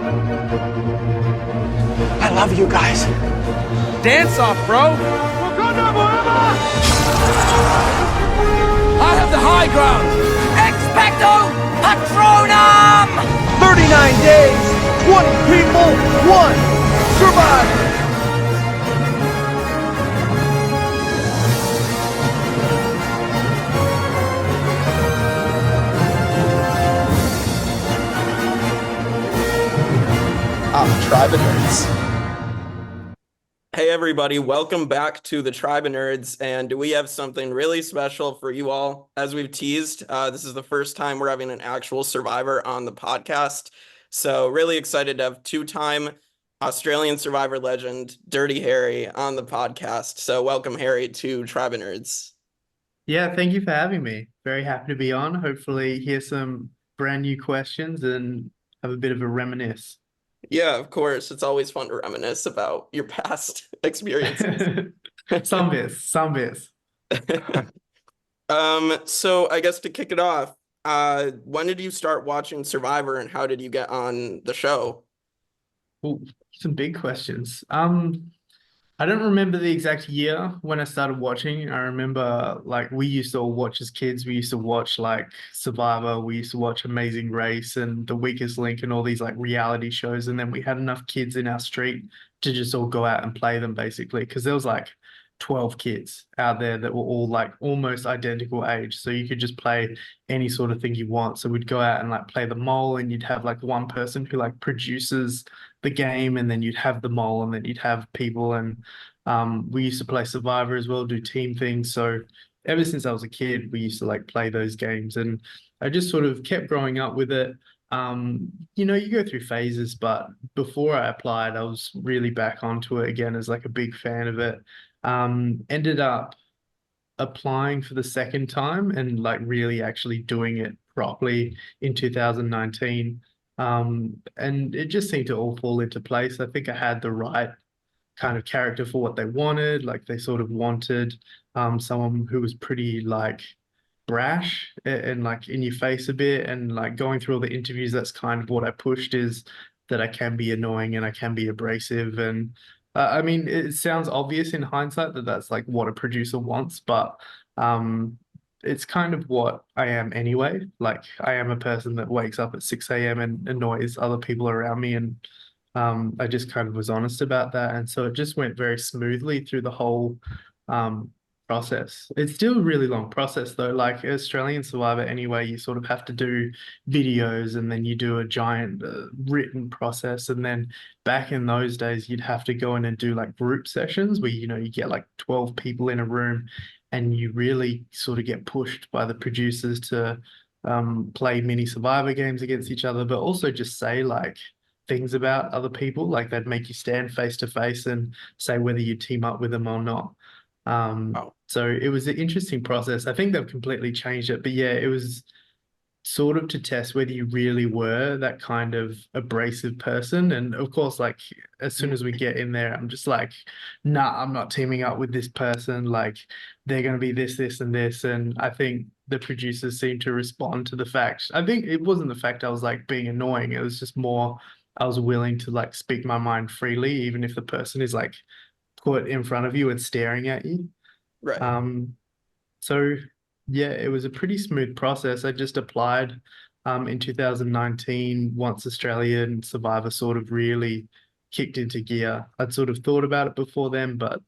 I love you guys. Dance off, bro. I have the high ground. Expecto Patronum! 39 days, 20 people, 1 survivor. Tribe of Nerds. Hey everybody, welcome back to the Tribe of Nerds, and we have something really special for you all. As we've teased, this is the first time we're having an actual survivor on the podcast, so really excited to have two-time Australian survivor legend Dirty Harry on the podcast. So welcome, Harry, to Tribe of Nerds. Yeah, thank you for having me. Very happy to be on. Hopefully hear some brand new questions and have a bit of a reminisce. Yeah, of course. It's always fun to reminisce about your past experiences. Some bits. So I guess to kick it off, when did you start watching Survivor and how did you get on the show? Ooh, some big questions. I don't remember the exact year when I started watching. I remember like we used to all watch as kids. We used to watch like Survivor. We used to watch Amazing Race and The Weakest Link and all these like reality shows. And then we had enough kids in our street to just all go out and play them basically. Because there was like 12 kids out there that were all like almost identical age. So you could just play any sort of thing you want. So we'd go out and like play the mole and you'd have like one person who like produces the game and then you'd have the mole and then you'd have people and we used to play Survivor as well, do team things. So ever since I was a kid, we used to like play those games and I just sort of kept growing up with it. You know, you go through phases, but before I applied, I was really back onto it again as like a big fan of it. Ended up applying for the second time and like really actually doing it properly in 2019. And it just seemed to all fall into place. I think I had the right kind of character for what they wanted. Like they sort of wanted someone who was pretty like brash and like in your face a bit. And like going through all the interviews, that's kind of what I pushed is that I can be annoying and I can be abrasive. And I mean, it sounds obvious in hindsight that that's like what a producer wants, but it's kind of what I am anyway. Like I am a person that wakes up at 6 a.m. and annoys other people around me. And I just kind of was honest about that. And so it just went very smoothly through the whole process. It's still a really long process though. Like Australian Survivor anyway, you sort of have to do videos and then you do a giant written process. And then back in those days, you'd have to go in and do like group sessions where, you know, you get like 12 people in a room and you really sort of get pushed by the producers to play mini Survivor games against each other, but also just say like things about other people. Like they'd make you stand face to face and say whether you team up with them or not. So it was an interesting process. I think they've completely changed it, but yeah, it was sort of to test whether you really were that kind of abrasive person. And of course, like as soon as we get in there, I'm just like, nah, I'm not teaming up with this person. Like they're going to be this, and this. And I think the producers seemed to respond to the fact. I think it wasn't the fact I was like being annoying. It was just more I was willing to like speak my mind freely, even if the person is like put in front of you and staring at you. Right. So yeah, it was a pretty smooth process. I just applied in 2019 once Australian Survivor sort of really kicked into gear. I'd sort of thought about it before then, but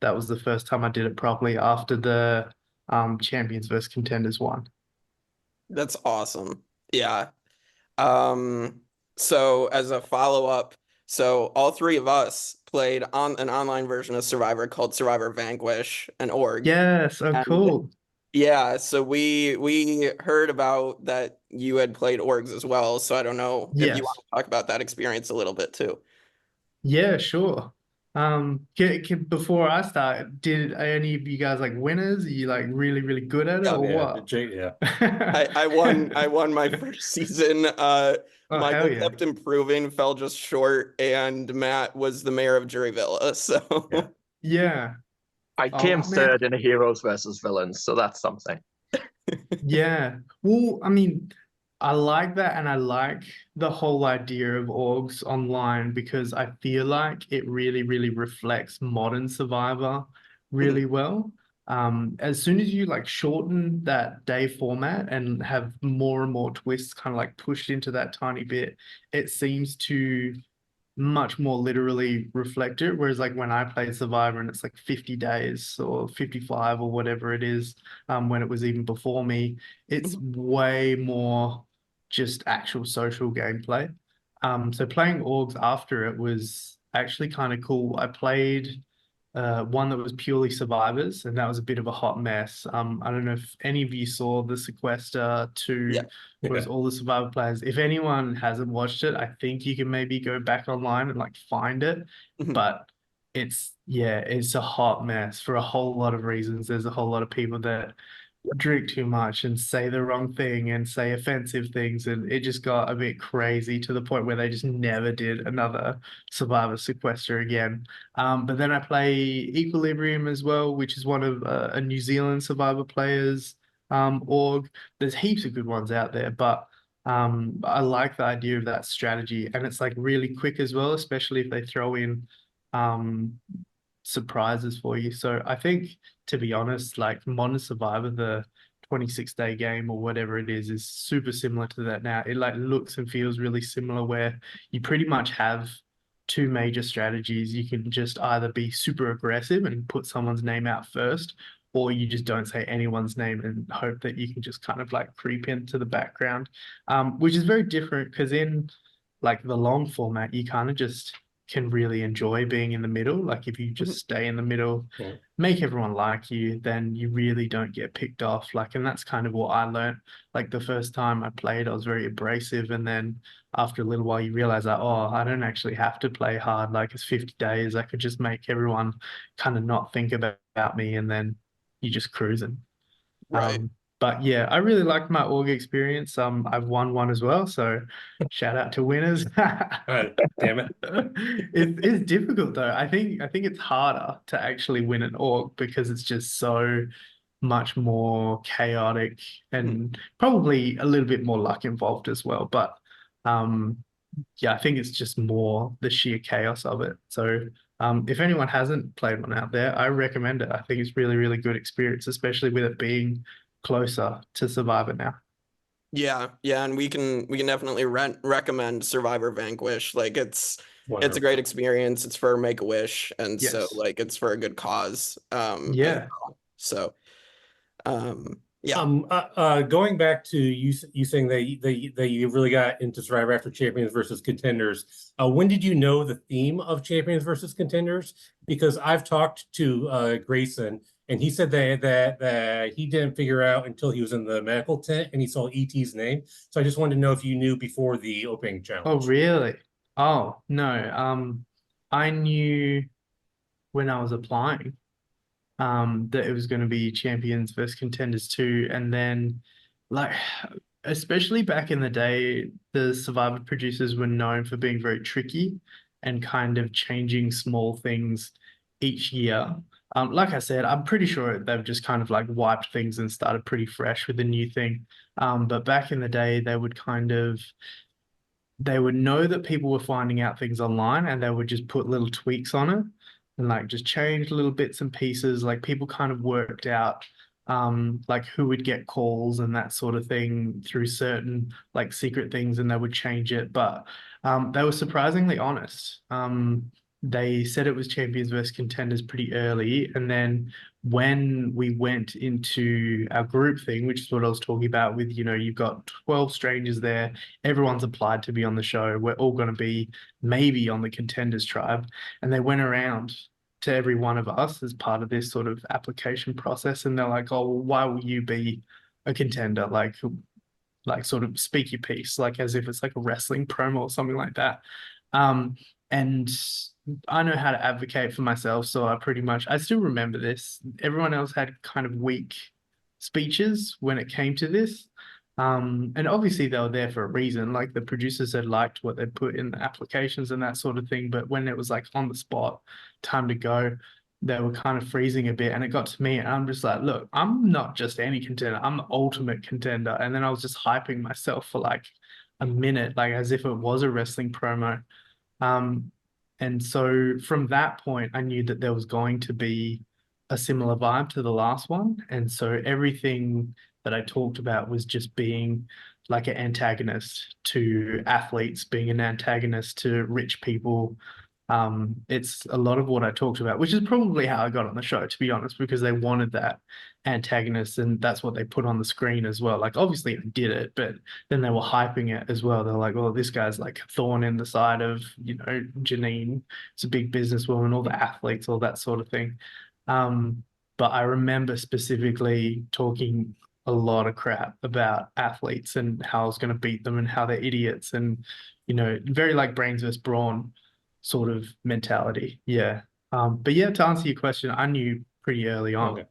that was the first time I did it properly after the Champions versus Contenders one. That's awesome. Yeah. So as a follow-up, so all three of us played on an online version of Survivor called Survivor Vanquish and Org. Yes, oh, And cool. yeah, so we heard about that you had played orgs as well. So I don't know if you Yes. want to talk about that experience a little bit too. Yeah, sure. Before I start, did any of you guys like winners? Are you like really, really good at it or what? Yeah. I won my first season. Oh, hell Michael yeah. kept improving, fell just short, and Matt was the mayor of Jury Villa. So Yeah. I Oh, came man. third in a heroes versus villains, so that's something. Yeah. Well, I mean, I like that, and I like the whole idea of orgs online because I feel like it really, really reflects modern Survivor Mhm. really well. As soon as you like shorten that day format and have more and more twists kind of like pushed into that tiny bit, it seems to much more literally reflect it. Whereas like when I played Survivor and it's like 50 days or 55 or whatever it is, when it was even before me, it's Mhm. way more just actual social gameplay. So playing orgs after it was actually kind of cool. I played one that was purely survivors, and that was a bit of a hot mess. I don't know if any of you saw the Sequester 2, Yeah. was Yeah. all the survivor players. If anyone hasn't watched it, I think you can maybe go back online and like find it. Mhm. But it's a hot mess for a whole lot of reasons. There's a whole lot of people that drink too much and say the wrong thing and say offensive things, and it just got a bit crazy to the point where they just never did another Survivor Sequester again. But then I play Equilibrium as well, which is one of a New Zealand Survivor players org. There's heaps of good ones out there, but I like the idea of that strategy, and it's like really quick as well, especially if they throw in um surprises for you. So I think, to be honest, like Modern Survivor, the 26-day game or whatever it is super similar to that now. It like looks and feels really similar where you pretty much have two major strategies. You can just either be super aggressive and put someone's name out first, or you just don't say anyone's name and hope that you can just kind of like creep into the background, which is very different because in like the long format, you kind of just can really enjoy being in the middle. Like if you just Mhm. stay in the middle, Yeah. make everyone like you, then you really don't get picked off. Like, and that's kind of what I learned. Like the first time I played, I was very abrasive, and then after a little while, you realize that, oh, I don't actually have to play hard. Like it's 50 days. I could just make everyone kind of not think about me, and then you just cruising. Right. But yeah, I really liked my org experience. I've won one as well, so shout out to winners. Damn it. It's difficult though. I think it's harder to actually win an org because it's just so much more chaotic Mhm. and probably a little bit more luck involved as well. But um, yeah, I think it's just more the sheer chaos of it. So if anyone hasn't played one out there, I recommend it. I think it's really, really good experience, especially with it being closer to Survivor now. Yeah, yeah, and we can definitely recommend Survivor Vanquish. Like it's a great Wonderful. experience. It's for Make-A-Wish, and so Yes. like it's for a good cause as Yeah. well. So yeah. Going back to you saying that you really got into Survivor after Champions versus Contenders. When did you know the theme of Champions versus Contenders? Because I've talked to Grayson, and he said that he didn't figure out until he was in the medical tent and he saw ET's name. So I just wanted to know if you knew before the opening Oh, challenge. really? Oh, no. I knew when I was applying that it was going to be Champions versus Contenders too. And then, like, especially back in the day, the Survivor producers were known for being very tricky and kind of changing small things each year. Like I said, I'm pretty sure they've just kind of like wiped things and started pretty fresh with a new thing. But back in the day, they would know that people were finding out things online, and they would just put little tweaks on it and like just change little bits and pieces. Like people kind of worked out like who would get calls and that sort of thing through certain like secret things, and they would change it. But they were surprisingly honest. They said it was champions versus contenders pretty early, and then when we went into our group thing, which is what I was talking about with, you've got 12 strangers there, everyone's applied to be on the show. We're all going to be maybe on the contenders tribe. And they went around to every one of us as part of this sort of application process. And they're like, oh, well, why will you be a contender? Like sort of speak your piece, like as if it's like a wrestling promo or something like that. Um, and I know how to advocate for myself, so I still remember this. Everyone else had kind of weak speeches when it came to this. And obviously they were there for a reason. Like the producers had liked what they put in the applications and that sort of thing. But when it was like on the spot, time to go, they were kind of freezing a bit, and it got to me, and I'm just like, look, I'm not just any contender, I'm the ultimate contender. And then I was just hyping myself for like a minute, like as if it was a wrestling promo. Um, and so from that point, I knew that there was going to be a similar vibe to the last one. And so everything that I talked about was just being like an antagonist to athletes, being an antagonist to rich people. It's a lot of what I talked about, which is probably how I got on the show, to be honest, because they wanted that antagonist, and that's what they put on the screen as well. Like, obviously, I did it, but then they were hyping it as well. They're like, "Well, this guy's like a thorn in the side of, Janine. It's a big businesswoman, all the athletes, all that sort of thing." But I remember specifically talking a lot of crap about athletes and how I was going to beat them and how they're idiots, and very like brains versus brawn sort of mentality. Yeah. But yeah, to answer your question, I knew pretty early on. Okay.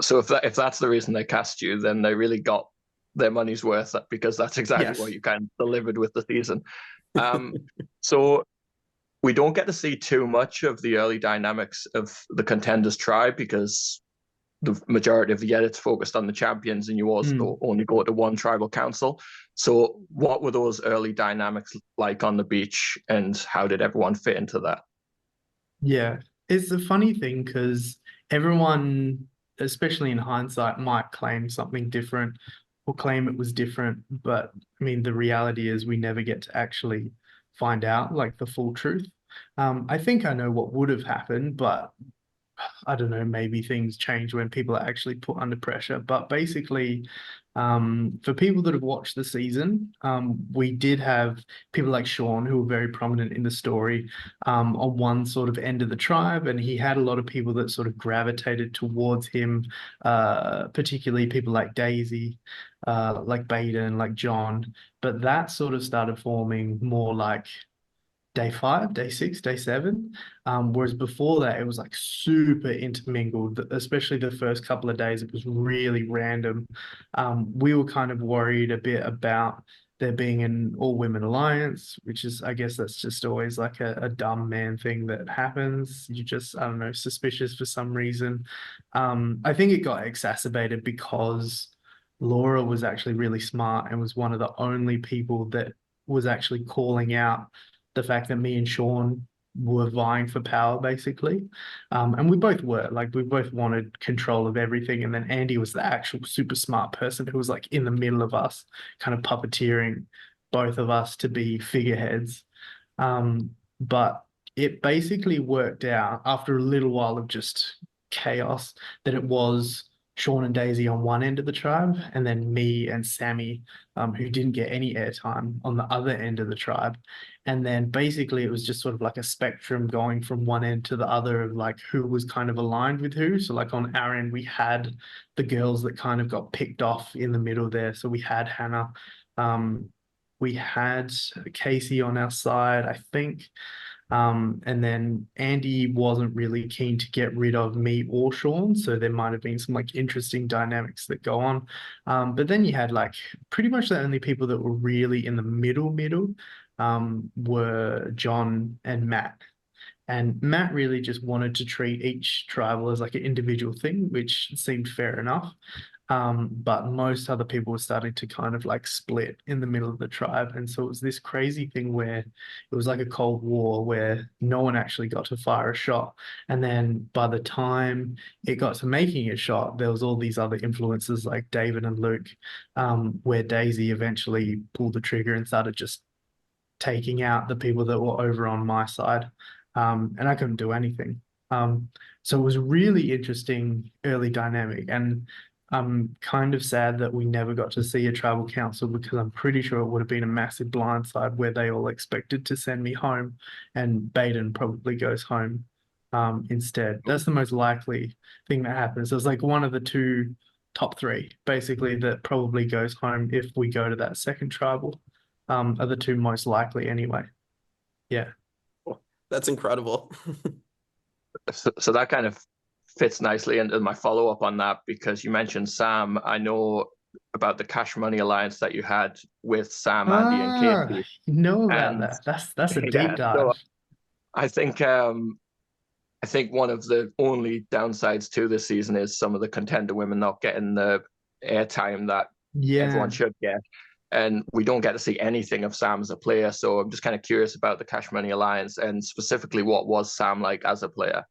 So if that's the reason they cast you, then they really got their money's worth, because that's exactly Yes. what you kind of delivered with the season. So we don't get to see too much of the early dynamics of the Contenders tribe, because the majority of the edits focused on the champions, and you also only go to one tribal council. So what were those early dynamics like on the beach, and how did everyone fit into that? Yeah, it's a funny thing because everyone, especially in hindsight, might claim something different or claim it was different. But I mean, the reality is we never get to actually find out like the full truth. I think I know what would have happened, but I don't know, maybe things change when people are actually put under pressure. But basically, for people that have watched the season, we did have people like Sean, who were very prominent in the story, on one sort of end of the tribe, and he had a lot of people that sort of gravitated towards him, particularly people like Daisy, like Baden, like John. But that sort of started forming more like day 5, day 6, day 7. Whereas before that, it was like super intermingled, especially the first couple of days. It was really random. We were kind of worried a bit about there being an all-women alliance, which is, I guess that's just always like a dumb man thing that happens. You just, I don't know, suspicious for some reason. I think it got exacerbated because Laura was actually really smart and was one of the only people that was actually calling out the fact that me and Sean were vying for power, basically. And we both were, like, we both wanted control of everything. And then Andy was the actual super smart person who was like in the middle of us, kind of puppeteering both of us to be figureheads. But it basically worked out after a little while of just chaos that it was Sean and Daisy on one end of the tribe, and then me and Sammy, who didn't get any airtime, on the other end of the tribe. And then basically it was just sort of like a spectrum going from one end to the other of like who was kind of aligned with who. So like on our end, we had the girls that kind of got picked off in the middle there. So we had Hannah, we had Casey on our side, I think. And then Andy wasn't really keen to get rid of me or Sean, so there might have been some like interesting dynamics that go on. But then you had like pretty much the only people that were really in the middle were John and Matt. And Matt really just wanted to treat each tribal as like an individual thing, which seemed fair enough. But most other people were starting to kind of like split in the middle of the tribe. And so it was this crazy thing where it was like a Cold War where no one actually got to fire a shot. And then by the time it got to making a shot, there was all these other influences like David and Luke, where Daisy eventually pulled the trigger and started just taking out the people that were over on my side. And I couldn't do anything. So it was really interesting early dynamic. And I'm kind of sad that we never got to see a tribal council, because I'm pretty sure it would have been a massive blindside where they all expected to send me home, and Baden probably goes home instead. That's the most likely thing that happens. It's like one of the two top 3 basically that probably goes home if we go to that second tribal, are the 2 most likely anyway. Yeah. That's incredible. So that kind of fits nicely into my follow-up on that, because you mentioned Sam. I know about the Cash Money Alliance that you had with Sam, Andy, and Katie. You know about that. That's a deep dive. So I think I think one of the only downsides to this season is some of the contender women not getting the airtime that everyone should get. And we don't get to see anything of Sam as a player. So I'm just kind of curious about the Cash Money Alliance and specifically what was Sam like as a player?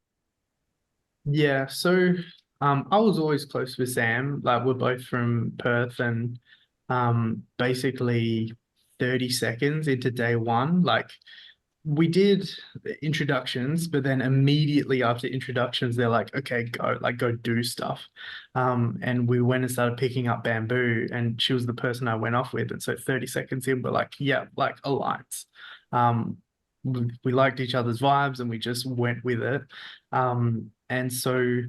Yeah, so I was always close with Sam. Like we're both from Perth, and basically 30 seconds into day one, like we did introductions, but then immediately after introductions, they're like, okay, go do stuff. And we went and started picking up bamboo, and she was the person I went off with. And so 30 seconds in, we're like, yeah, like alliance. We liked each other's vibes and we just went with it. And so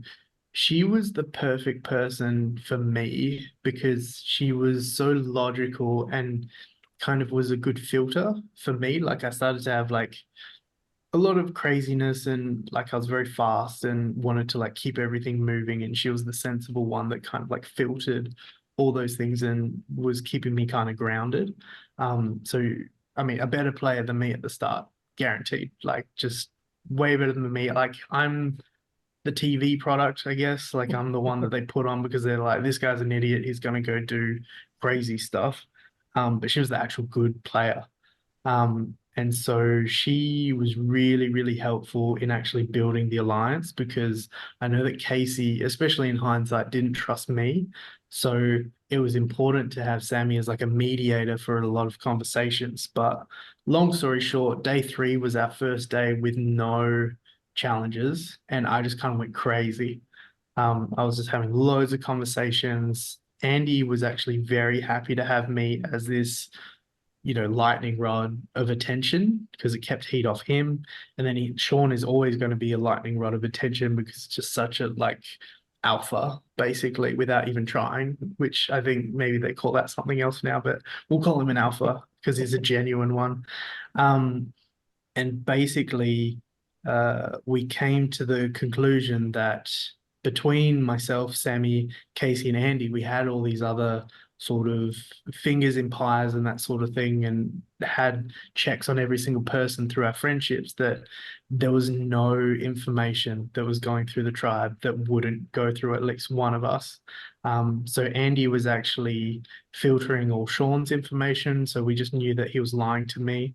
she was the perfect person for me because she was so logical and kind of was a good filter for me. Like I started to have like a lot of craziness, and like I was very fast and wanted to like keep everything moving, and she was the sensible one that kind of like filtered all those things and was keeping me kind of grounded. So I mean, a better player than me at the start, guaranteed. Like just way better than me. Like I'm the TV product, I guess. Like I'm the one that they put on because they're like, this guy's an idiot. He's going to go do crazy stuff. But she was the actual good player. And so she was really, really helpful in actually building the alliance because I know that Casey, especially in hindsight, didn't trust me. So it was important to have Sammy as like a mediator for a lot of conversations. But long story short, day 3 was our first day with no challenges, and I just kind of went crazy. I was just having loads of conversations. Andy was actually very happy to have me as this, lightning rod of attention because it kept heat off him. And then Sean is always going to be a lightning rod of attention because it's just such a like alpha, basically, without even trying, which I think maybe they call that something else now, but we'll call him an alpha because he's a genuine one. And basically, we came to the conclusion that between myself, Sammy, Casey, and Andy, we had all these other sort of fingers in pies and that sort of thing, and had checks on every single person through our friendships, that there was no information that was going through the tribe that wouldn't go through at least one of us. So Andy was actually filtering all Sean's information. So we just knew that he was lying to me,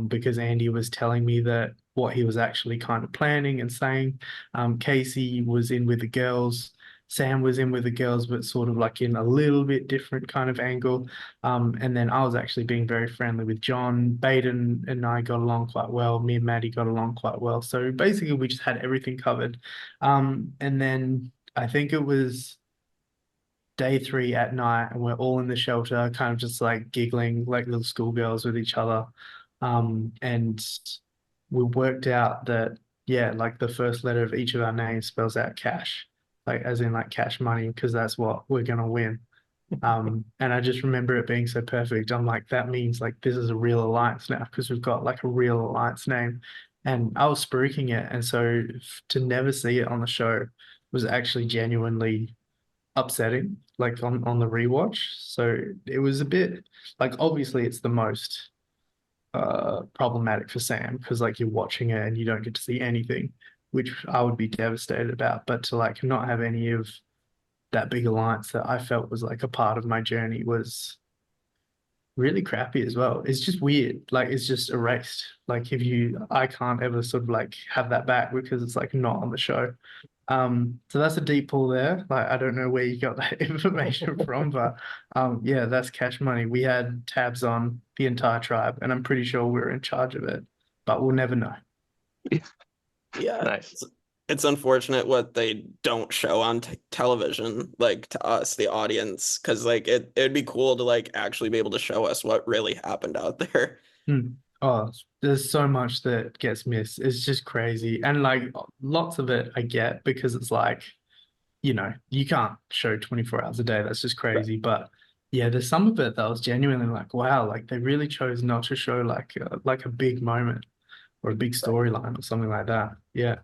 because Andy was telling me that what he was actually kind of planning and saying. Casey was in with the girls. Sam was in with the girls, but sort of like in a little bit different kind of angle. And then I was actually being very friendly with John. Baden and I got along quite well. Me and Maddie got along quite well. So basically we just had everything covered. And then I think it was day 3 at night, and we're all in the shelter, kind of just like giggling like little schoolgirls with each other. And we worked out that, yeah, like the first letter of each of our names spells out cash, like as in like cash money, because that's what we're going to win. And I just remember it being so perfect. I'm like, that means like this is a real alliance now because we've got like a real alliance name. And I was spruiking it. And so to never see it on the show was actually genuinely upsetting, like on the rewatch. So it was a bit like, obviously it's the most problematic for Sam because like you're watching it and you don't get to see anything, which I would be devastated about. But to like not have any of that big alliance that I felt was like a part of my journey was really crappy as well. It's just weird. Like it's just erased. Like I can't ever sort of like have that back because it's like not on the show. So that's a deep pull there. Like I don't know where you got that information from, but yeah, that's cash money. We had tabs on the entire tribe, and I'm pretty sure we were in charge of it, but we'll never know. Yeah, Nice. it's unfortunate what they don't show on television, like to us, the audience, because like it'd be cool to like actually be able to show us what really happened out there. Oh, there's so much that gets missed. It's just crazy. And like lots of it I get because it's like, you can't show 24 hours a day. That's just crazy. But yeah, there's some of it that was genuinely like, wow, like they really chose not to show like a big moment or a big storyline or something like that. Yeah.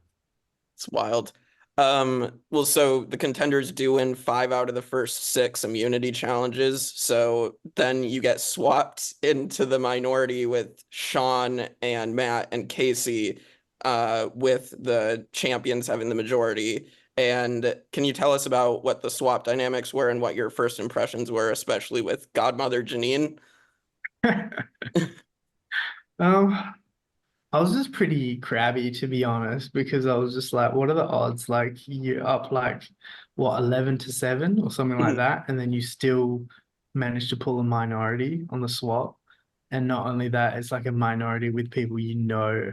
It's wild. Well, so the Contenders do win 5 out of the first 6 immunity challenges. So then you get swapped into the minority with Sean and Matt and Casey. with the champions having the majority. And can you tell us about what the swap dynamics were and what your first impressions were, especially with Godmother Janine? I was just pretty crabby, to be honest, because I was just like, what are the odds? Like you're up like what, 11-7 or something like that, and then you still manage to pull a minority on the swap. And not only that, it's like a minority with people you know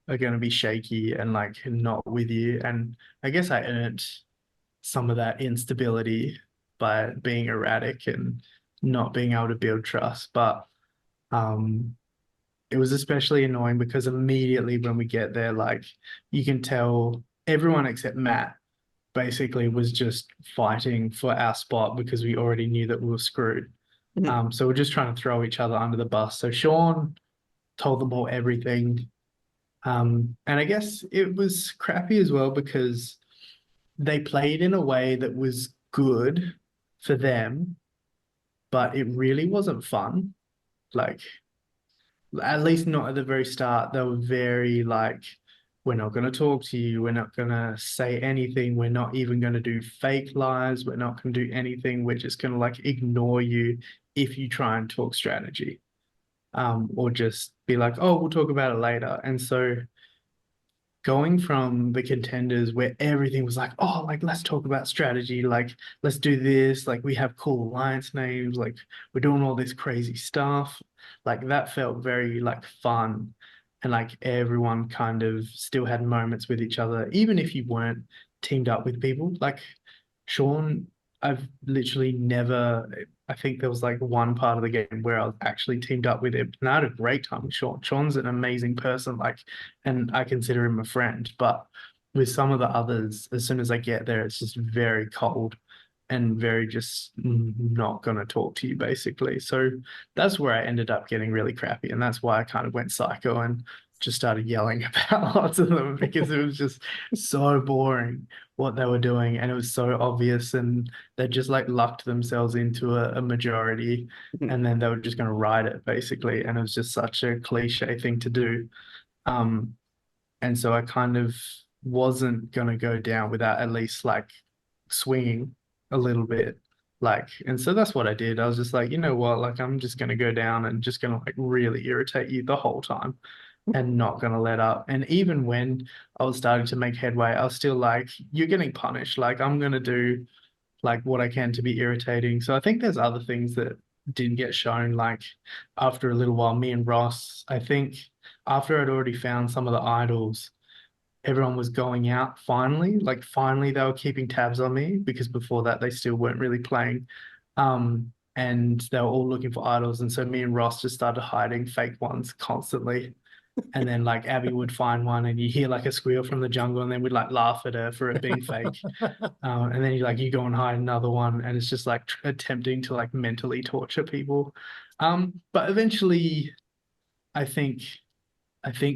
are going to be shaky and like not with you. And I guess I earned some of that instability by being erratic and not being able to build trust. But it was especially annoying because immediately when we get there, like you can tell everyone except Matt basically was just fighting for our spot because we already knew that we were screwed. So we're just trying to throw each other under the bus. So Sean told them all everything. And I guess it was crappy as well because they played in a way that was good for them, but it really wasn't fun. Like, at least not at the very start. They were very like, we're not going to talk to you. We're not going to say anything. We're not even going to do fake lies. We're not going to do anything. We're just going to like ignore you if you try and talk strategy, or just be like, oh, we'll talk about it later. And so going from the Contenders where everything was like, oh, like, let's talk about strategy. Like, let's do this. Like, we have cool alliance names. Like, we're doing all this crazy stuff. Like, that felt very, like, fun. And, like, everyone kind of still had moments with each other, even if you weren't teamed up with people. Like, Sean, I've literally never... I think there was like one part of the game where I was actually teamed up with him, and I had a great time with Sean. Sean's an amazing person, like, and I consider him a friend. But with some of the others, as soon as I get there, it's just very cold and very just not going to talk to you, basically. So that's where I ended up getting really crappy, and that's why I kind of went psycho and just started yelling about lots of them because it was just so boring what they were doing, and it was so obvious, and they just like lucked themselves into a majority, and then they were just going to ride it basically, and it was just such a cliche thing to do. And so I kind of wasn't going to go down without at least like swinging a little bit, like, and so that's what I did. I was just like, you know what, like I'm just going to go down and just going to like really irritate you the whole time and not going to let up. And even when I was starting to make headway, I was still like, you're getting punished. Like, I'm going to do like what I can to be irritating. So I think there's other things that didn't get shown. Like after a little while, me and Ross, I think after I'd already found some of the idols, everyone was going out finally. Like finally they were keeping tabs on me because before that they still weren't really playing. And they were all looking for idols. And so me and Ross just started hiding fake ones constantly. And then like Abby would find one and you hear like a squeal from the jungle and then we'd like laugh at her for it being fake. And then you go and hide another one, and it's just like attempting to like mentally torture people. But eventually I think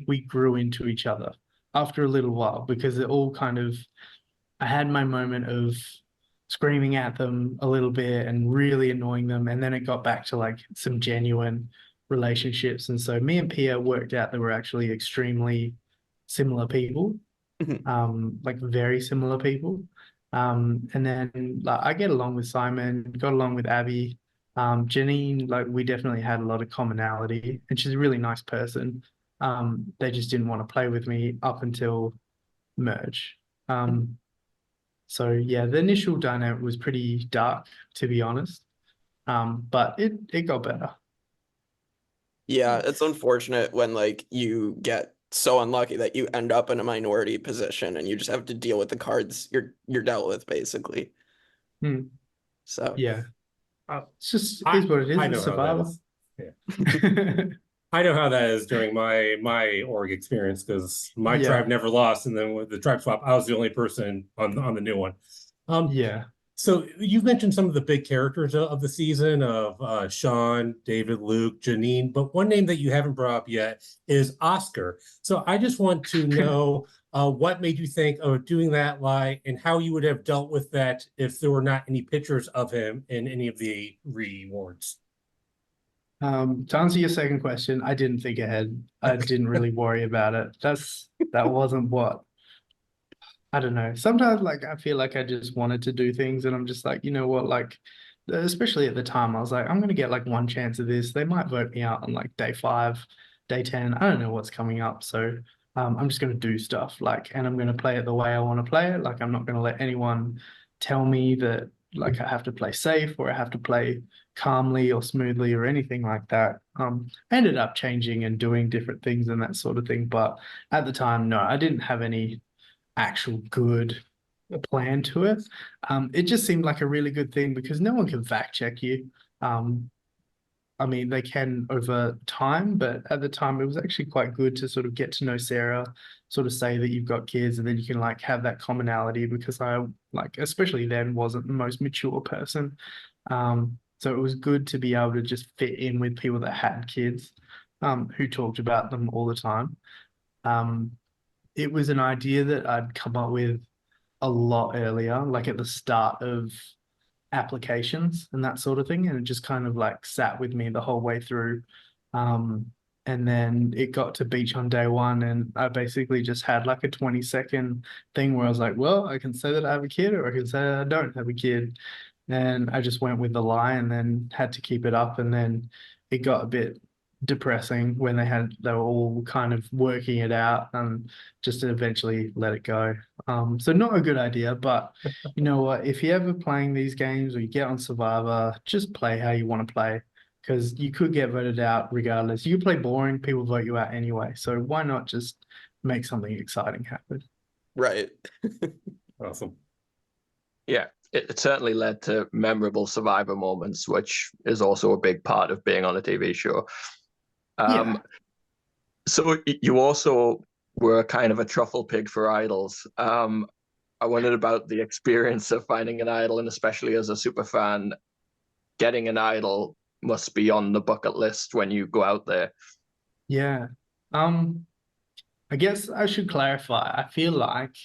we grew into each other after a little while because it all kind of, I had my moment of screaming at them a little bit and really annoying them. And then it got back to like some genuine relationships. And so me and Pia worked out that we're actually extremely similar people, like very similar people. And then like I get along with Simon, got along with Abby. Janine, like we definitely had a lot of commonality, and she's a really nice person. They just didn't want to play with me up until merge. So yeah, the initial dynamic was pretty dark, to be honest. But it got better. Yeah, it's unfortunate when like you get so unlucky that you end up in a minority position and you just have to deal with the cards you're dealt with, basically. So yeah, it's just is what it is. I know survival. Yeah. I know how that is during my org experience because my tribe never lost, and then with the tribe swap, I was the only person on the new one. Yeah. So you've mentioned some of the big characters of the season of Sean, David, Luke, Janine, but one name that you haven't brought up yet is Oscar. So I just want to know what made you think of doing that lie and how you would have dealt with that if there were not any pictures of him in any of the rewards. To answer your second question, I didn't think ahead. I didn't really worry about it. That's That wasn't what, I don't know. Sometimes like I feel like I just wanted to do things and I'm just like, you know what, like especially at the time, I was like, I'm gonna get like one chance of this. They might vote me out on like day 5, day 10. I don't know what's coming up. So I'm just gonna do stuff like, and I'm gonna play it the way I want to play it. Like I'm not gonna let anyone tell me that like I have to play safe or I have to play calmly or smoothly or anything like that. I ended up changing and doing different things and that sort of thing. But at the time, no, I didn't have any actual good plan to it. It just seemed like a really good thing because no one can fact check you. I mean, they can over time, but at the time, it was actually quite good to sort of get to know Sarah, sort of say that you've got kids, and then you can like have that commonality because I like, especially then, wasn't the most mature person. So it was good to be able to just fit in with people that had kids, who talked about them all the time. It was an idea that I'd come up with a lot earlier, like at the start of applications and that sort of thing. And it just kind of like sat with me the whole way through. And then it got to beach on day 1, and I basically just had like a 20-second thing where I was like, well, I can say that I have a kid or I can say that I don't have a kid. And I just went with the lie and then had to keep it up. And then it got a bit depressing when they were all kind of working it out and just eventually let it go. So not a good idea, but you know what? If you're ever playing these games or you get on Survivor, just play how you want to play because you could get voted out regardless. You could play boring, people vote you out anyway. So why not just make something exciting happen? Right. Awesome. Yeah, it certainly led to memorable Survivor moments, which is also a big part of being on a TV show. Yeah. So you also were kind of a truffle pig for idols. I wondered about the experience of finding an idol, and especially as a super fan, getting an idol must be on the bucket list when you go out there. Yeah. I guess I should clarify. I feel like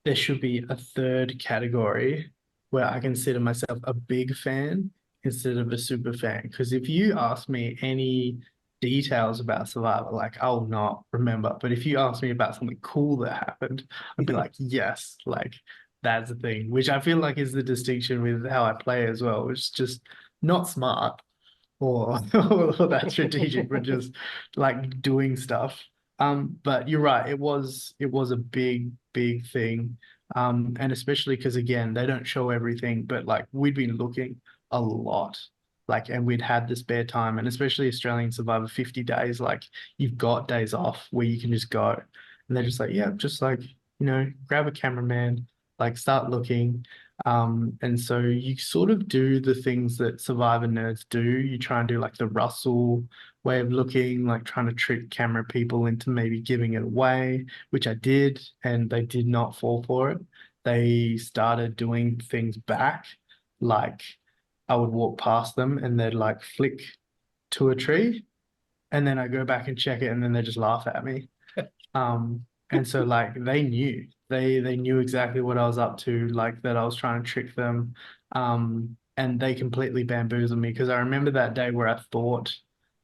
there should be a third category where I consider myself a big fan instead of a super fan. Because if you ask me any details about Survivor, like I'll not remember. But if you ask me about something cool that happened, I'd be like, yes, like that's the thing, which I feel like is the distinction with how I play as well, which is just not smart or, or that strategic, but just like doing stuff. But you're right, it was a big thing. And especially because again, they don't show everything, but like we'd been looking a lot. Like, and we'd had the spare time, and especially Australian Survivor 50 days, like you've got days off where you can just go. And they're just like, yeah, just like, grab a cameraman, like start looking. And so you sort of do the things that Survivor nerds do. You try and do like the Russell way of looking, like trying to trick camera people into maybe giving it away, which I did, and they did not fall for it. They started doing things back, like I would walk past them and they'd like flick to a tree, and then I go back and check it, and then they just laugh at me. And so like they knew exactly what I was up to, like that I was trying to trick them. And they completely bamboozled me because I remember that day where I thought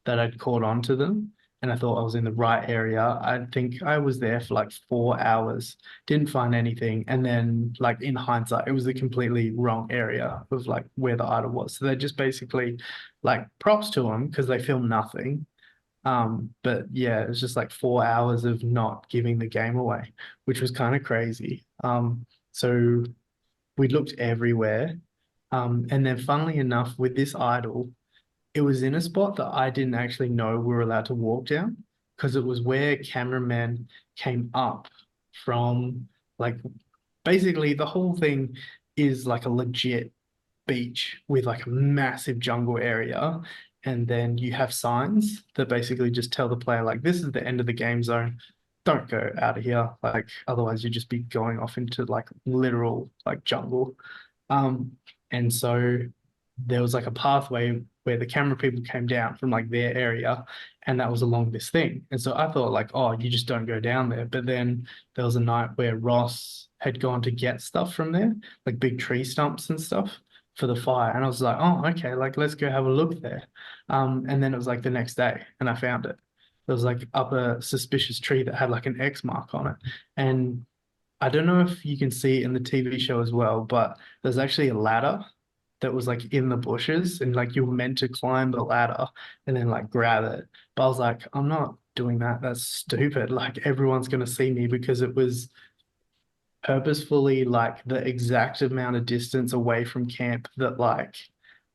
that I'd caught on to them and I thought I was in the right area. I think I was there for like 4 hours, didn't find anything. And then like in hindsight, it was the completely wrong area of like where the idol was. So they just basically like props to them because they filmed nothing. But yeah, it was just like 4 hours of not giving the game away, which was kind of crazy. So we looked everywhere. And then funnily enough, with this idol, it was in a spot that I didn't actually know we were allowed to walk down because it was where cameramen came up from. Like basically the whole thing is like a legit beach with like a massive jungle area, and then you have signs that basically just tell the player like this is the end of the game zone, don't go out of here, like otherwise you'd just be going off into like literal like jungle. And so there was like a pathway where the camera people came down from like their area, and that was along this thing. And so I thought like, oh, you just don't go down there. But then there was a night where Ross had gone to get stuff from there, like big tree stumps and stuff for the fire. And I was like, oh, okay, like let's go have a look there. And then it was like the next day and I found it. there was like up a suspicious tree that had like an X mark on it. And I don't know if you can see it in the TV show as well, but there's actually a ladder that was like in the bushes, and like you were meant to climb the ladder and then like grab it. But I was like, I'm not doing that. That's stupid. Like everyone's gonna see me, because it was purposefully like the exact amount of distance away from camp that like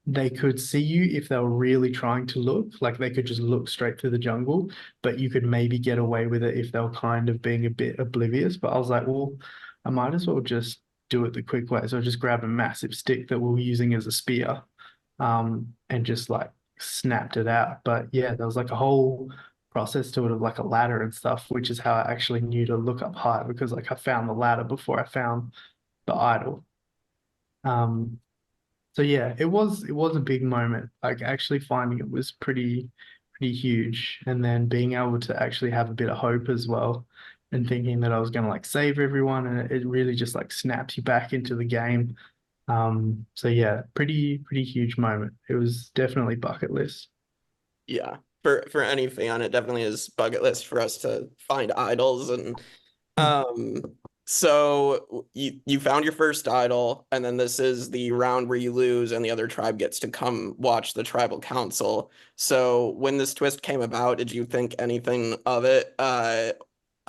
they could see you if they were really trying to look. Like they could just look straight through the jungle, but you could maybe get away with it if they were kind of being a bit oblivious. But I was like, well, I might as well just do it the quick way. So I just grabbed a massive stick that we were using as a spear, and just like snapped it out. But yeah, there was like a whole process to it of like a ladder and stuff, which is how I actually knew to look up high, because like I found the ladder before I found the idol. Um, so yeah, it was a big moment. Like actually finding it was pretty huge, and then being able to actually have a bit of hope as well, and thinking that I was gonna like save everyone, and it really just like snaps you back into the game. So yeah, pretty huge moment. It was definitely bucket list. Yeah, for any fan, it definitely is bucket list for us to find idols. And so you found your first idol, and then this is the round where you lose and the other tribe gets to come watch the tribal council. So when this twist came about, did you think anything of it?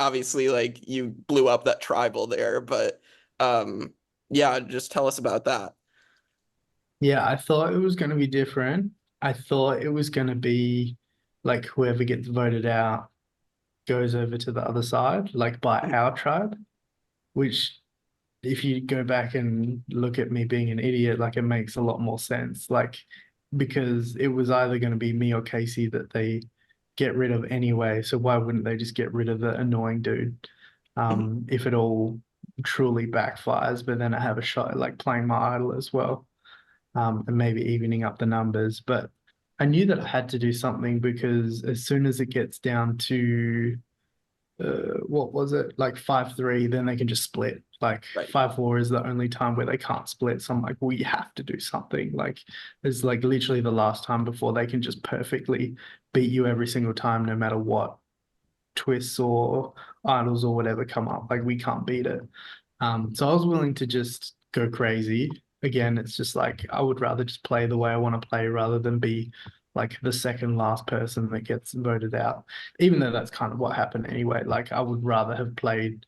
Obviously, like you blew up that tribal there, but yeah, just tell us about that. Yeah, I thought it was going to be different. I thought it was going to be like whoever gets voted out goes over to the other side, like by our tribe, which if you go back and look at me being an idiot, like it makes a lot more sense. Like, because it was either going to be me or Casey that they get rid of anyway. So why wouldn't they just get rid of the annoying dude? If it all truly backfires, but then I have a shot at like playing my idol as well, and maybe evening up the numbers. But I knew that I had to do something, because as soon as it gets down to what was it, like 5-3, then they can just split. Like Right. 5-4 is the only time where they can't split. So I'm like, we have to do something. Like it's like literally the last time before they can just perfectly beat you every single time, no matter what twists or idols or whatever come up. Like we can't beat it. So I was willing to just go crazy. Again, it's just like I would rather just play the way I want to play rather than be like the second last person that gets voted out. Even though that's kind of what happened anyway. Like I would rather have played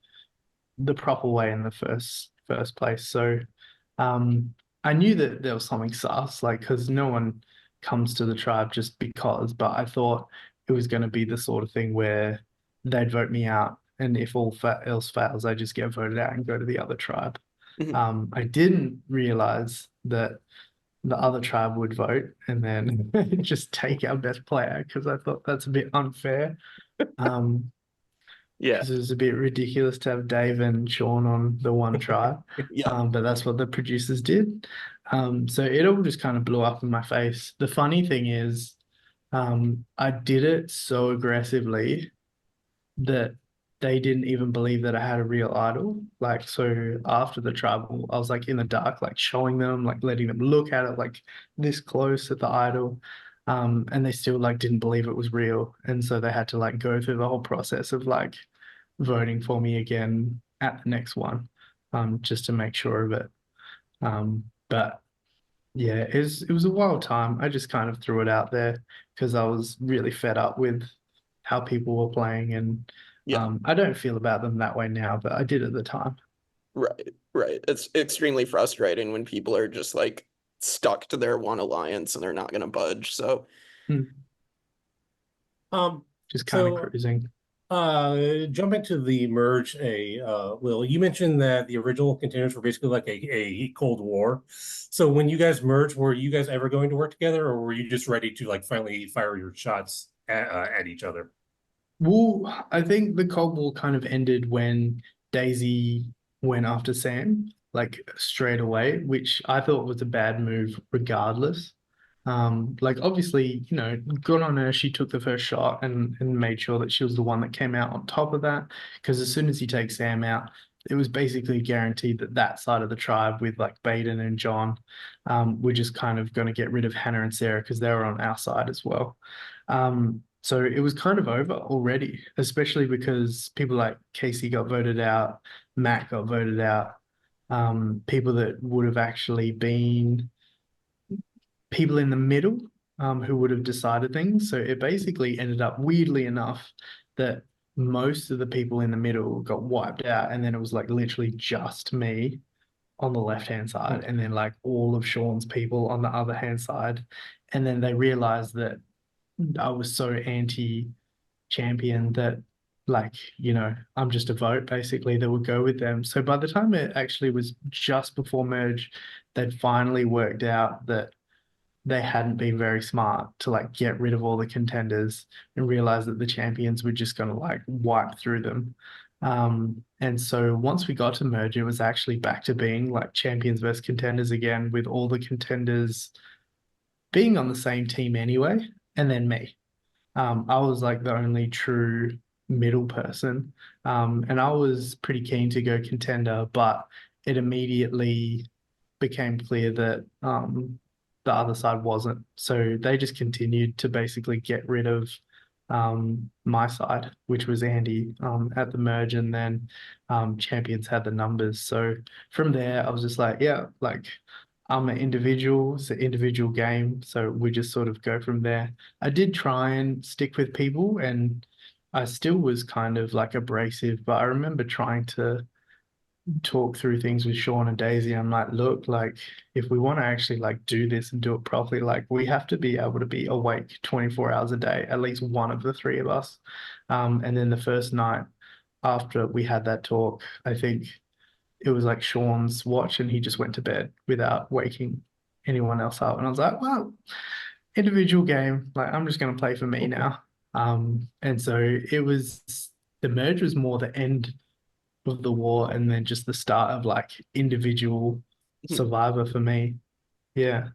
the proper way in the first place. So I knew that there was something sus, like because no one comes to the tribe just because, but I thought it was going to be the sort of thing where they'd vote me out, and if all else fails, I just get voted out and go to the other tribe. I didn't realize that the other tribe would vote and then just take our best player, because I thought that's a bit unfair. Yeah. Because it was a bit ridiculous to have Dave and Sean on the one tribe. Yeah. But that's what the producers did. So it all just kind of blew up in my face. The funny thing is, I did it so aggressively that they didn't even believe that I had a real idol. Like, so after the tribal, I was like in the dark, like showing them, like letting them look at it, like this close at the idol. And they still like didn't believe it was real. And so they had to like go through the whole process of like voting for me again at the next one, just to make sure of it. But yeah, it was a wild time. I just kind of threw it out there because I was really fed up with how people were playing, and Yeah. I don't feel about them that way now, but I did at the time. Right. It's extremely frustrating when people are just like stuck to their one alliance and they're not going to budge. So, Just kind of So cruising. jumping to the merge, Will, you mentioned that the original Contenders were basically like a Cold War. So when you guys merged, were you guys ever going to work together, or were you just ready to like finally fire your shots at each other? Well, I think the Cold War kind of ended when Daisy went after Sam, like straight away, which I thought was a bad move regardless. Like obviously, good on her. She took the first shot and made sure that she was the one that came out on top of that. Because as soon as you take Sam out, it was basically guaranteed that that side of the tribe with like Baden and John, were just kind of going to get rid of Hannah and Sarah because they were on our side as well. So it was kind of over already, especially because people like Casey got voted out, Matt got voted out, people that would have actually been people in the middle, who would have decided things. So it basically ended up, weirdly enough, that most of the people in the middle got wiped out, and then it was like literally just me on the left-hand side, and then like all of Sean's people on the other hand side. And then they realized that I was so anti-champion that, like, I'm just a vote basically that would go with them. So by the time it actually was just before merge, they'd finally worked out that they hadn't been very smart to like get rid of all the contenders and realize that the champions were just going to like wipe through them. And so once we got to merge, it was actually back to being like champions versus contenders again, with all the contenders being on the same team anyway, and then me. I was like the only true middle person. And I was pretty keen to go contender, but it immediately became clear that the other side wasn't. So they just continued to basically get rid of my side, which was Andy, at the merge, and then champions had the numbers. So from there, I was just like, yeah, like I'm an individual, it's an individual game. So we just sort of go from there. I did try and stick with people, and I still was kind of like abrasive, but I remember trying to talk through things with Sean and Daisy. I'm like, look, like if we want to actually like do this and do it properly, like we have to be able to be awake 24 hours a day, at least one of the three of us. And then the first night after we had that talk, I think it was like Sean's watch and he just went to bed without waking anyone else up. And I was like, well, individual game, like I'm just going to play for me now. And so it was, the merge was more the end of the war, and then just the start of like individual survivor for me. Yeah.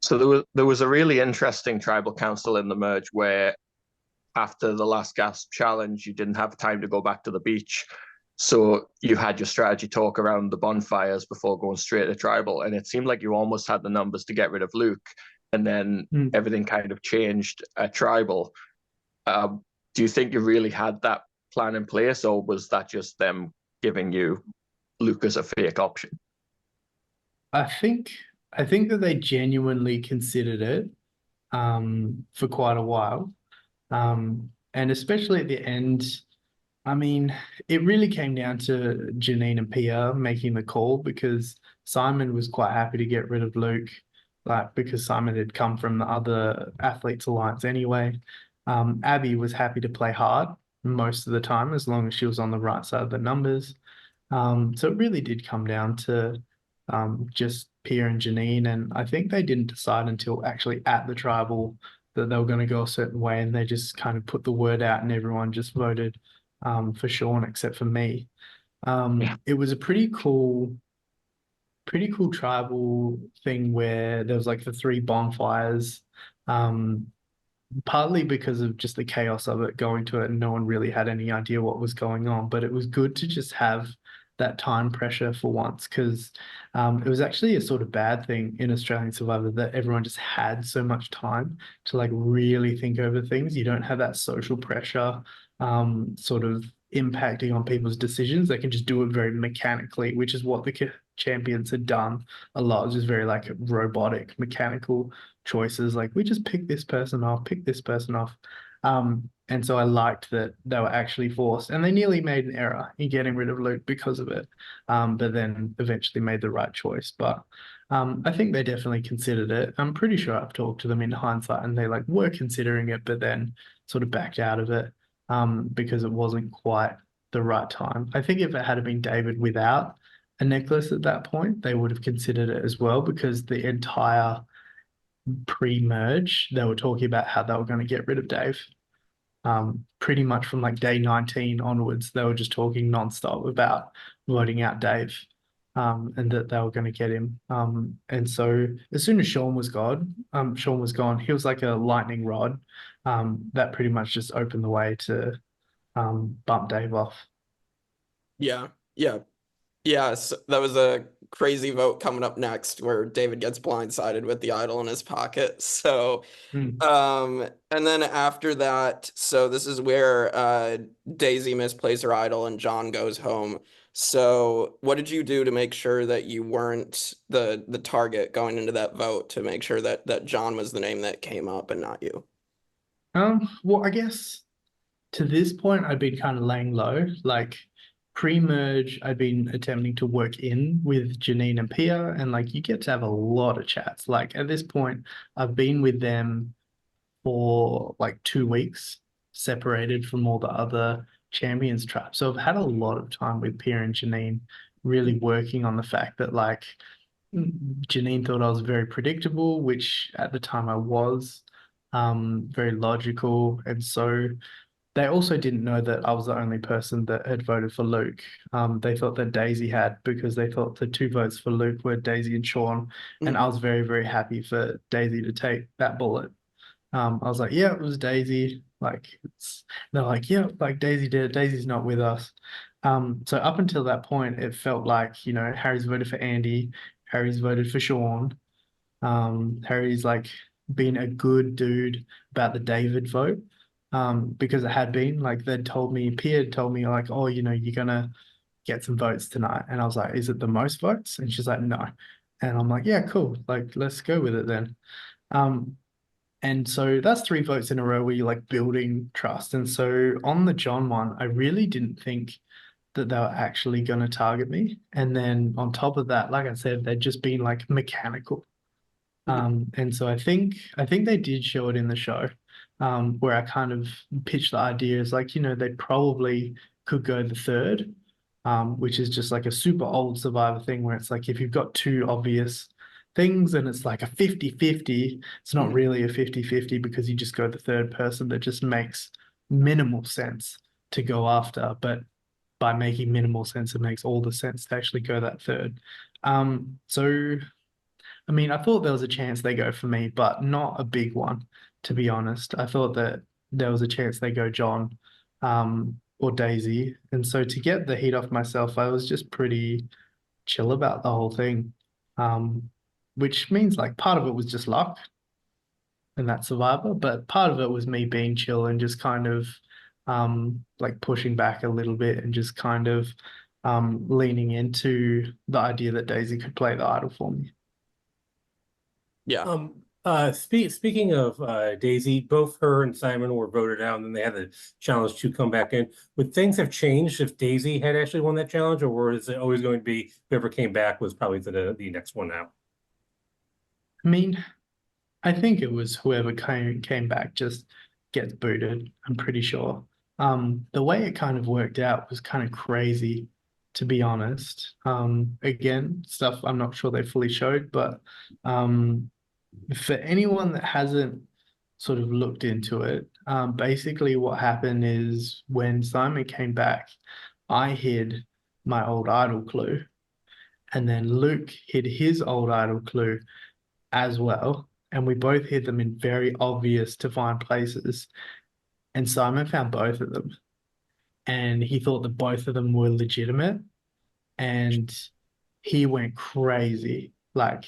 So there was a really interesting tribal council in the merge where after the last gasp challenge, you didn't have time to go back to the beach. So you had your strategy talk around the bonfires before going straight to tribal. And it seemed like you almost had the numbers to get rid of Luke. And then everything kind of changed at tribal. Do you think you really had that plan in place, or was that just them giving you Luke as a fake option? I think that they genuinely considered it for quite a while. And especially at the end, I mean, it really came down to Janine and Pia making the call, because Simon was quite happy to get rid of Luke, like because Simon had come from the other Athletes Alliance anyway. Abby was happy to play hard most of the time as long as she was on the right side of the numbers. So it really did come down to just Pia and Janine, and I think they didn't decide until actually at the tribal that they were going to go a certain way, and they just kind of put the word out and everyone just voted for Sean except for me. It was a pretty cool tribal thing where there was like the three bonfires, partly because of just the chaos of it going to it, and no one really had any idea what was going on. But it was good to just have that time pressure for once, because it was actually a sort of bad thing in Australian Survivor that everyone just had so much time to like really think over things. You don't have that social pressure sort of impacting on people's decisions. They can just do it very mechanically, which is what the champions had done a lot. It was just very like robotic, mechanical choices. Like we just pick this person off, pick this person off. And so I liked that they were actually forced, and they nearly made an error in getting rid of Luke because of it, but then eventually made the right choice. But I think they definitely considered it. I'm pretty sure I've talked to them in hindsight, and they like were considering it, but then sort of backed out of it because it wasn't quite the right time. I think if it had been David without a necklace at that point, they would have considered it as well, because the entire pre-merge, they were talking about how they were going to get rid of Dave. Pretty much from like day 19 onwards, they were just talking nonstop about voting out Dave, and that they were going to get him. And so as soon as Sean was gone, he was like a lightning rod that pretty much just opened the way to bump Dave off. Yeah. So that was a crazy vote coming up next where David gets blindsided with the idol in his pocket. So, and then after that, so this is where Daisy misplays her idol and John goes home. So what did you do to make sure that you weren't the target going into that vote, to make sure that John was the name that came up and not you? Well, I guess to this point, I'd been kind of laying low. Like pre-merge, I'd been attempting to work in with Janine and Pia, and like you get to have a lot of chats. Like at this point, I've been with them for like 2 weeks, separated from all the other champions tribes. So I've had a lot of time with Pia and Janine, really working on the fact that like Janine thought I was very predictable, which at the time I was, very logical. And so they also didn't know that I was the only person that had voted for Luke. They thought that Daisy had, because they thought the 2 votes for Luke were Daisy and Sean. And I was very, very happy for Daisy to take that bullet. I was like, yeah, it was Daisy. Like, they're like, yeah, like Daisy did it. Daisy's not with us. So up until that point, it felt like, you know, Harry's voted for Andy, Harry's voted for Sean. Harry's like been a good dude about the David vote. Because it had been like they'd told me, Pia had told me like, oh, you know, you're gonna get some votes tonight. And I was like, is it the most votes? And she's like, no. And I'm like, yeah, cool. Like, let's go with it then. And so that's 3 votes in a row where you're like building trust. And so on the John one, I really didn't think that they were actually going to target me. And then on top of that, like I said, they'd just been like mechanical. And so I think they did show it in the show, where I kind of pitched the idea as like, you know, they probably could go the third, which is just like a super old Survivor thing where it's like if you've got 2 obvious things and it's like a 50-50, it's not really a 50-50 because you just go the third person. That just makes minimal sense to go after. But by making minimal sense, it makes all the sense to actually go that third. So I mean, I thought there was a chance they go for me, but not a big one, to be honest. I thought that there was a chance they go John, or Daisy. And so to get the heat off myself, I was just pretty chill about the whole thing. Which means like part of it was just luck in that Survivor, but part of it was me being chill and just kind of like pushing back a little bit and just kind of leaning into the idea that Daisy could play the idol for me. Yeah. Speaking of Daisy, both her and Simon were voted out, and then they had the challenge to come back in. Would things have changed if Daisy had actually won that challenge, or is it always going to be whoever came back was probably the next one out? I mean, I think it was whoever came back just gets booted, I'm pretty sure. The way it kind of worked out was kind of crazy, to be honest. Again, stuff I'm not sure they fully showed, but for anyone that hasn't sort of looked into it, basically what happened is when Simon came back, I hid my old idol clue, and then Luke hid his old idol clue as well, and we both hid them in very obvious to find places. And Simon found both of them, and he thought that both of them were legitimate, and he went crazy, like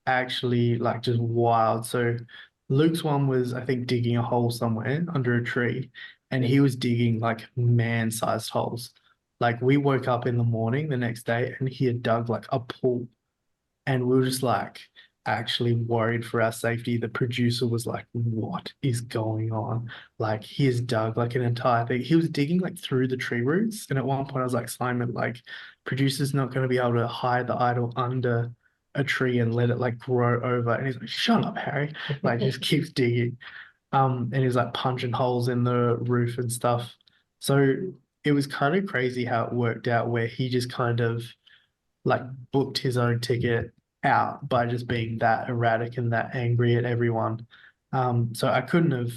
actually like just wild. So Luke's one was, I think, digging a hole somewhere under a tree, and he was digging like man-sized holes. Like we woke up in the morning the next day and he had dug like a pool, and we were just like actually worried for our safety. The producer was like, what is going on? Like he has dug like an entire thing. He was digging like through the tree roots, and at one point I was like, Simon, like producer's not going to be able to hide the idol under a tree and let it like grow over. And he's like, shut up, Harry. Like just keeps digging. And he's like punching holes in the roof and stuff. So it was kind of crazy how it worked out, where he just kind of like booked his own ticket out by just being that erratic and that angry at everyone. So I couldn't have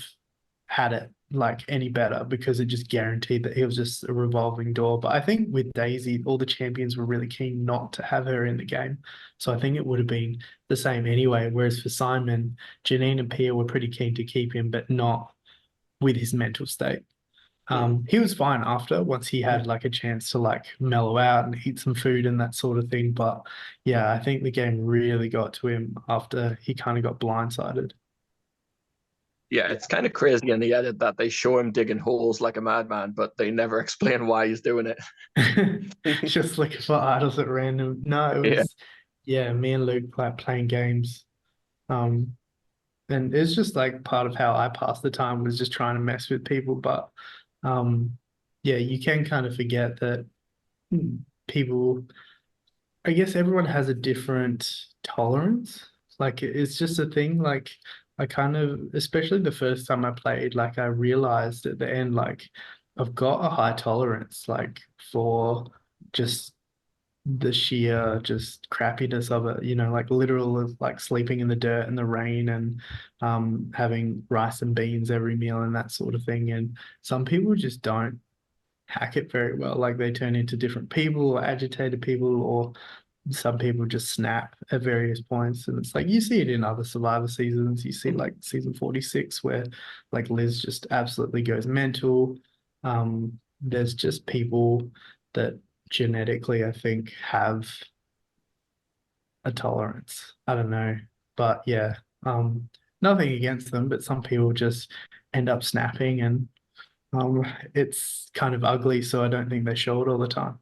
had it like any better, because it just guaranteed that he was just a revolving door. But I think with Daisy, all the champions were really keen not to have her in the game. So I think it would have been the same anyway. Whereas for Simon, Janine and Pia were pretty keen to keep him, but not with his mental state. He was fine after, once he had like a chance to like mellow out and eat some food and that sort of thing. But yeah, I think the game really got to him after he kind of got blindsided. Yeah, it's kind of crazy in the edit that they show him digging holes like a madman, but they never explain why he's doing it. Just looking for idols at random. No, it Yeah. was yeah, me and Luke like playing games. Um, and it's just like part of how I passed the time was just trying to mess with people. But yeah, you can kind of forget that people, I guess everyone has a different tolerance. Like it's just a thing. Like I kind of, especially the first time I played, like I realized at the end, like I've got a high tolerance, like for just the sheer just crappiness of it, like literal like sleeping in the dirt and the rain and having rice and beans every meal and that sort of thing. And some people just don't hack it very well. Like they turn into different people or agitated people, or some people just snap at various points. And it's like you see it in other Survivor seasons. You see like season 46 where like Liz just absolutely goes mental. There's just people that genetically, I think, have a tolerance. I don't know. But yeah, nothing against them, but some people just end up snapping and it's kind of ugly, so I don't think they show it all the time.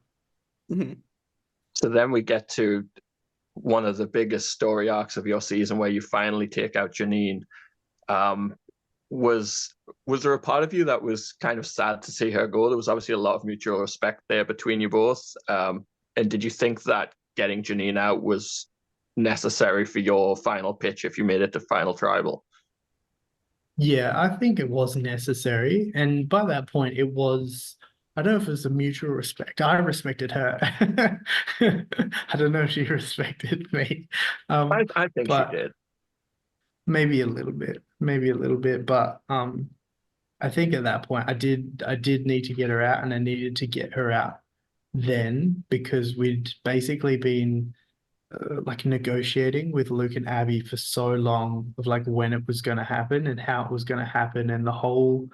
So then we get to one of the biggest story arcs of your season where you finally take out Janine. Was there a part of you that was kind of sad to see her go? There was obviously a lot of mutual respect there between you both. And did you think that getting Janine out was necessary for your final pitch if you made it to Final Tribal? Yeah, I think it was necessary. And by that point, it was, I don't know if it was a mutual respect. I respected her. I don't know if she respected me. I think she But did. maybe a little bit. But I think at that point, I did need to get her out, and I needed to get her out then because we'd basically been like negotiating with Luke and Abby for so long of like when it was going to happen and how it was going to happen, and the whole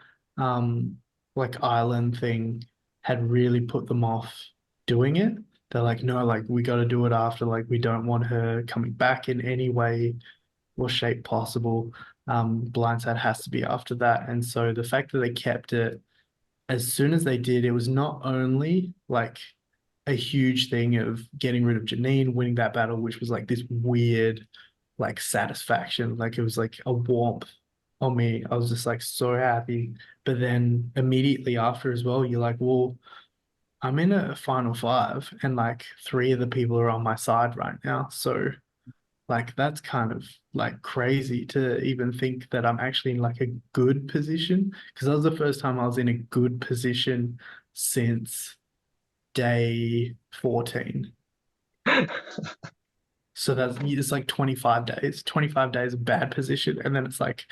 like island thing had really put them off doing it. They're like, no, like we got to do it after, like we don't want her coming back in any way or shape possible. Blindside has to be after that. And so the fact that they kept it as soon as they did, it was not only like a huge thing of getting rid of Janine, winning that battle, which was like this weird, like satisfaction. Like it was like a warmth on me. I was just like so happy. But then immediately after as well, you're like, well, I'm in a final five and like three of the people are on my side right now. So like that's kind of like crazy to even think that I'm actually in like a good position, because that was the first time I was in a good position since day 14. So it's like 25 days of bad position. And then it's like,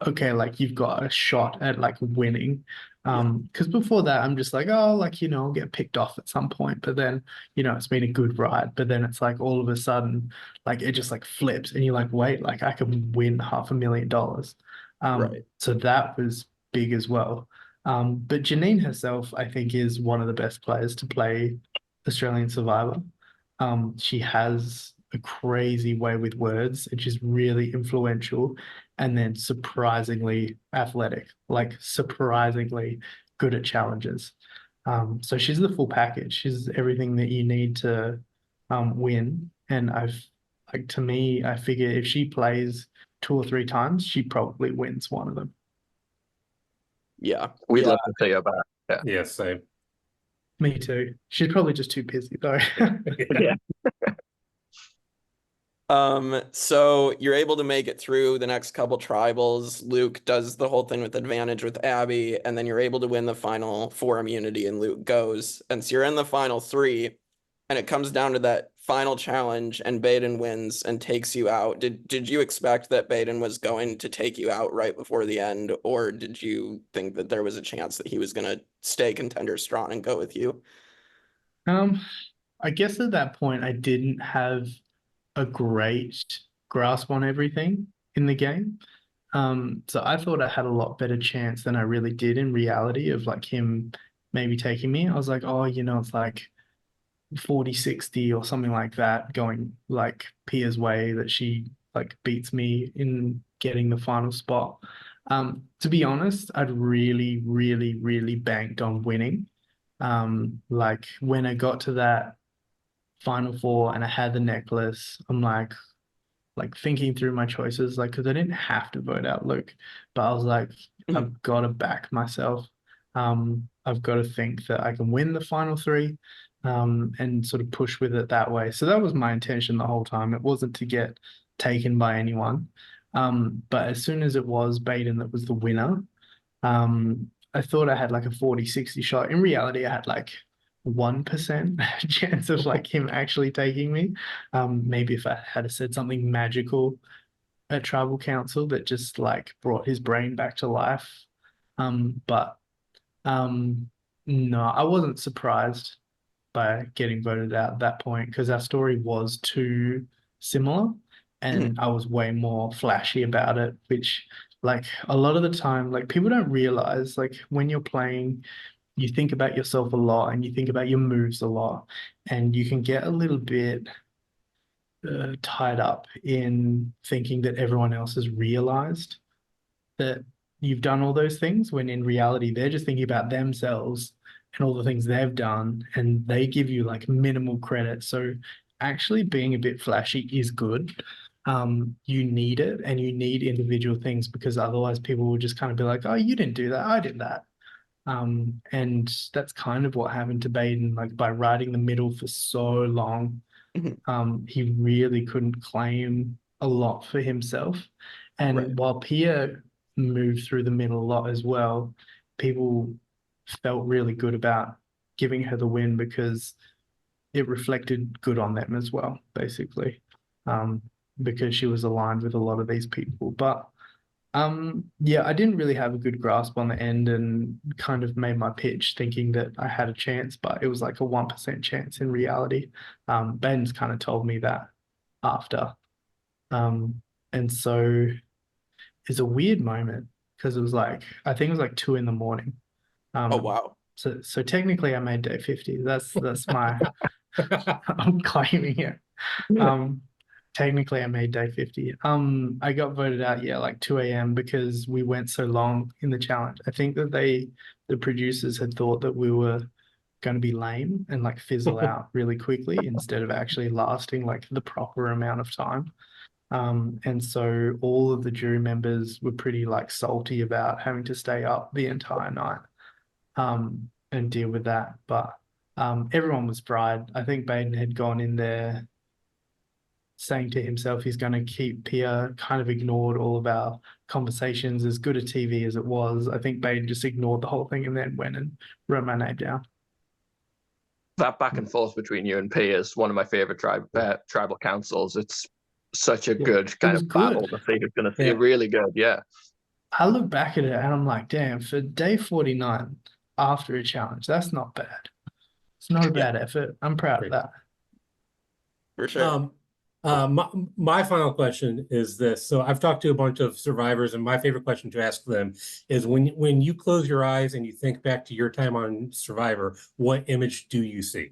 okay, like you've got a shot at like winning. Because before that, I'm just like, oh, like, I'll get picked off at some point. But then, it's been a good ride. But then it's like all of a sudden, like it just like flips and you're like, wait, like I could win $500,000. Right. So that was big as well. But Janine herself, I think, is one of the best players to play Australian Survivor. She has a crazy way with words, and she's really influential and then surprisingly athletic, like surprisingly good at challenges. So she's the full package. She's everything that you need to win. And to me, I figure if she plays 2 or 3 times, she probably wins one of them. Yeah. We'd love to see her back. Yeah. Yeah, same. Me too. She's probably just too busy though. Yeah. So you're able to make it through the next couple tribals. Luke does the whole thing with advantage with Abby, and then you're able to win the final 4 immunity, and Luke goes. And so you're in the final 3, and it comes down to that final challenge, and Baden wins and takes you out. Did you expect that Baden was going to take you out right before the end, or did you think that there was a chance that he was going to stay contender strong and go with you? I guess at that point I didn't have a great grasp on everything in the game. So I thought I had a lot better chance than I really did in reality of like him maybe taking me. I was like, oh, it's like 40-60 or something like that going like Pia's way, that she like beats me in getting the final spot. To be honest, I'd really, really, really banked on winning. Like when I got to that final four and I had the necklace, I'm like thinking through my choices, like, because I didn't have to vote out Luke, but I was like, I've got to back myself. I've got to think that I can win the final three, and sort of push with it that way. So that was my intention the whole time. It wasn't to get taken by anyone. But as soon as it was Baden that was the winner, I thought I had like a 40-60 shot. In reality, I had like 1% chance of like him actually taking me. Maybe if I had said something magical at Tribal Council that just like brought his brain back to life. But no, I wasn't surprised by getting voted out at that point because our story was too similar and I was way more flashy about it, which like a lot of the time, like people don't realize like when you're playing, you think about yourself a lot and you think about your moves a lot, and you can get a little bit tied up in thinking that everyone else has realized that you've done all those things when in reality they're just thinking about themselves and all the things they've done and they give you like minimal credit. So actually being a bit flashy is good. You need it and you need individual things because otherwise people will just kind of be like, oh, you didn't do that, I did that. And that's kind of what happened to Baden, like by riding the middle for so long, he really couldn't claim a lot for himself. And while Pia moved through the middle a lot as well, people felt really good about giving her the win because it reflected good on them as well, basically, because she was aligned with a lot of these people. But yeah, I didn't really have a good grasp on the end and kind of made my pitch thinking that I had a chance, but it was like a 1% chance in reality. Ben's kind of told me that after. And so it's a weird moment because it was like, I think it was like 2 a.m. Oh, wow. So technically I made day 50. That's my, I'm claiming it. Technically I made day 50. I got voted out, yeah, like 2 a.m. because we went so long in the challenge. I think that the producers had thought that we were going to be lame and like fizzle out really quickly instead of actually lasting like the proper amount of time. And so all of the jury members were pretty like salty about having to stay up the entire night, and deal with that. But everyone was fried. I think Baden had gone in there saying to himself he's going to keep Pia, kind of ignored all of our conversations, as good a TV as it was. I think Baden just ignored the whole thing and then went and wrote my name down. That back and forth between you and P is one of my favorite tribal councils. It's such a good kind of battle to see who's going to feel really good. Yeah. I look back at it and I'm like, damn, for day 49 after a challenge, that's not bad. It's not a bad effort. I'm proud of that. For sure. My final question is this. So I've talked to a bunch of survivors, and my favorite question to ask them is when you close your eyes and you think back to your time on Survivor, what image do you see?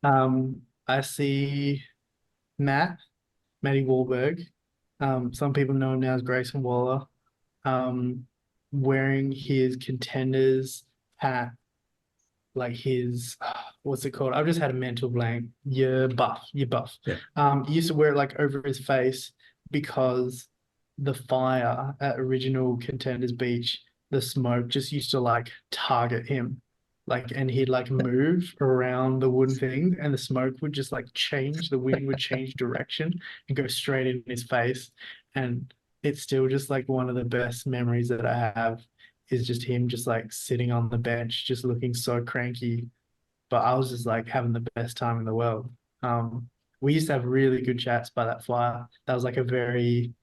I see Matty Wahlberg. Some people know him now as Grayson Waller, wearing his Contenders hat, like his, what's it called? I've just had a mental blank. You're buff. Yeah. He used to wear it like over his face because the fire at original Contenders Beach, the smoke just used to like target him. Like, and he'd like move around the wooden thing and the smoke would just like change, the wind would change direction and go straight in his face. And it's still just like one of the best memories that I have is just him just like sitting on the bench, just looking so cranky. But I was just like having the best time in the world. We used to have really good chats by that fire. That was like a very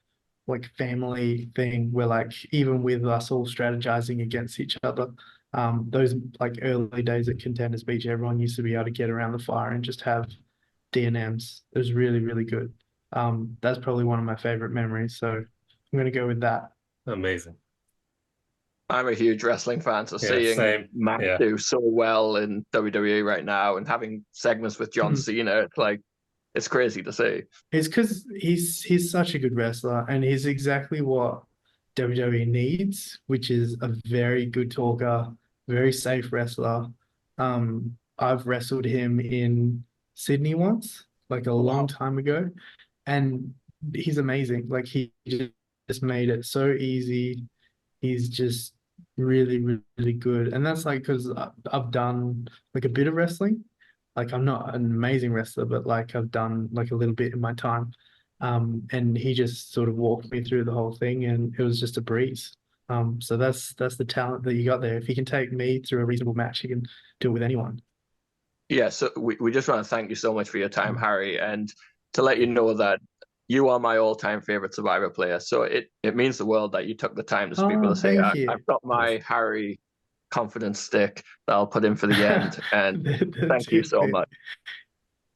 like family thing where like even with us all strategizing against each other, those like early days at Contenders Beach, everyone used to be able to get around the fire and just have D&Ms. It was really, really good. That's probably one of my favorite memories. So I'm gonna go with that. Amazing. I'm a huge wrestling fan, so seeing same. Matt Yeah. do so well in WWE right now and having segments with John Cena, it's crazy to see. It's because he's such a good wrestler, and he's exactly what WWE needs, which is a very good talker, very safe wrestler. I've wrestled him in Sydney once, like a long time ago, and he's amazing. Like he just made it so easy. He's just really, really good, and that's like because I've done like a bit of wrestling. Like I'm not an amazing wrestler, but like I've done like a little bit in my time. And he just sort of walked me through the whole thing, and it was just a breeze. So that's the talent that you got there. If he can take me through a reasonable match, he can do it with anyone. Yeah, so we just want to thank you so much for your time, Harry, and to let you know that you are my all-time favorite Survivor player. So it means the world that you took the time to speak with us here. Thank you. I've got my Harry confidence stick that I'll put in for the end, and thank you so much.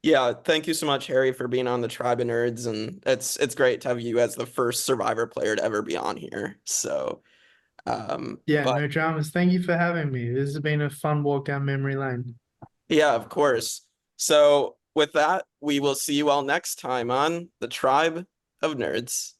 Yeah, thank you so much, Harry, for being on the Tribe of Nerds, and it's great to have you as the first Survivor player to ever be on here. So, Yeah, no dramas. Thank you for having me. This has been a fun walk down memory lane. yeah, of course. So with that, we will see you all next time on the Tribe of Nerds.